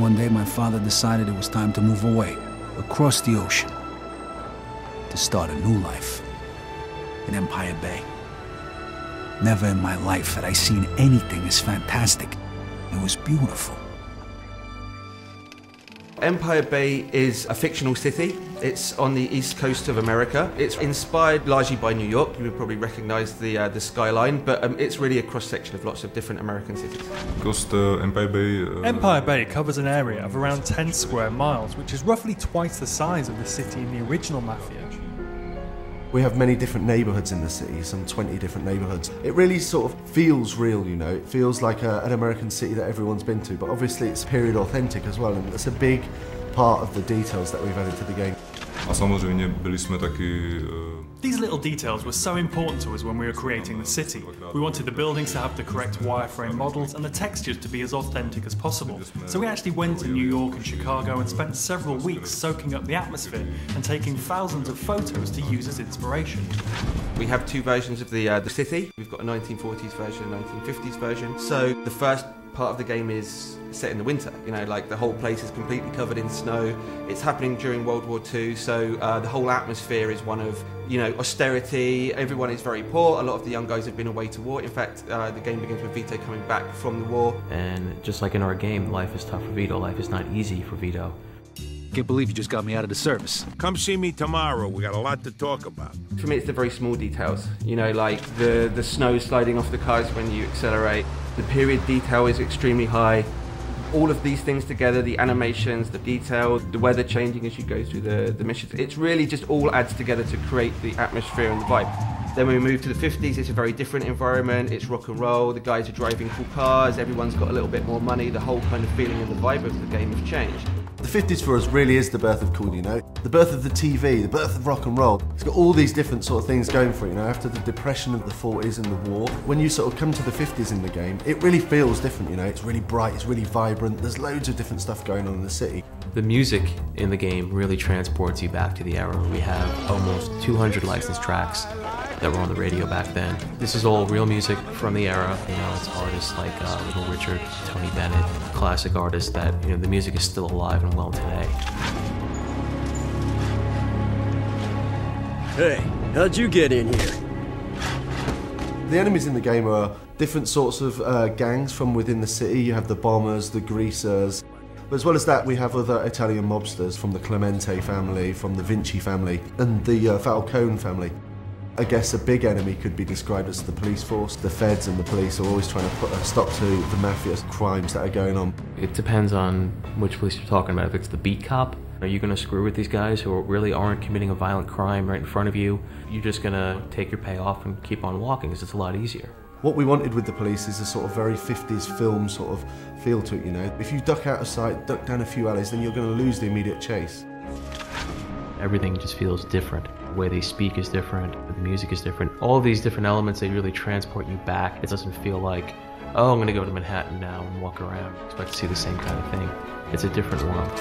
One day my father decided it was time to move away, across the ocean, to start a new life in Empire Bay. Never in my life had I seen anything as fantastic. It was beautiful. Empire Bay is a fictional city. It's on the east coast of America. It's inspired largely by New York. You would probably recognize the skyline, but it's really a cross-section of lots of different American cities. Empire Bay... Empire Bay covers an area of around 10 square miles, which is roughly twice the size of the city in the original Mafia. We have many different neighbourhoods in the city, some 20 different neighbourhoods. It really sort of feels real, you know. It feels like an American city that everyone's been to, but obviously it's period authentic as well, and it's a big part of the details that we've added to the game. A samozřejmě byli jsme taky... These little details were so important to us when we were creating the city. We wanted the buildings to have the correct wireframe models and the textures to be as authentic as possible. So we actually went to New York and Chicago and spent several weeks soaking up the atmosphere and taking thousands of photos to use as inspiration. We have two versions of the city. We've got a 1940s version and a 1950s version. So the first part of the game is set in the winter, you know, like the whole place is completely covered in snow. It's happening during World War II, so the whole atmosphere is one of, you know, austerity. Everyone is very poor. A lot of the young guys have been away to war. In fact, the game begins with Vito coming back from the war. And just like in our game, life is tough for Vito. Life is not easy for Vito. Can't believe you just got me out of the service. Come see me tomorrow. We got a lot to talk about. For me, it's the very small details. You know, like the snow sliding off the cars when you accelerate. The period detail is extremely high. All of these things together, the animations, the detail, the weather changing as you go through the missions, it's really just all adds together to create the atmosphere and the vibe. Then when we move to the 50s, it's a very different environment. It's rock and roll, the guys are driving cool cars, everyone's got a little bit more money, the whole kind of feeling and the vibe of the game has changed. The 50s for us really is the birth of cool, you know? The birth of the TV, the birth of rock and roll. It's got all these different sort of things going for it, you know, after the depression of the 40s and the war. When you sort of come to the 50s in the game, it really feels different, you know? It's really bright, it's really vibrant, there's loads of different stuff going on in the city. The music in the game really transports you back to the era. We have almost 200 licensed tracks that were on the radio back then. This is all real music from the era. You know, it's artists like Little Richard, Tony Bennett, classic artists that, you know, the music is still alive and well today. Hey, how'd you get in here? The enemies in the game are different sorts of gangs from within the city. You have the bombers, the greasers. But as well as that, we have other Italian mobsters from the Clemente family, from the Vinci family, and the Falcone family. I guess a big enemy could be described as the police force. The feds and the police are always trying to put a stop to the mafia's crimes that are going on. It depends on which police you're talking about. If it's the beat cop, are you going to screw with these guys who really aren't committing a violent crime right in front of you? You're just going to take your payoff and keep on walking because it's a lot easier. What we wanted with the police is a sort of very 50s film sort of feel to it, you know. If you duck out of sight, duck down a few alleys, then you're going to lose the immediate chase. Everything just feels different. The way they speak is different, the music is different. All these different elements, they really transport you back. It doesn't feel like, oh, I'm going to go to Manhattan now and walk around. Expect to see the same kind of thing. It's a different world.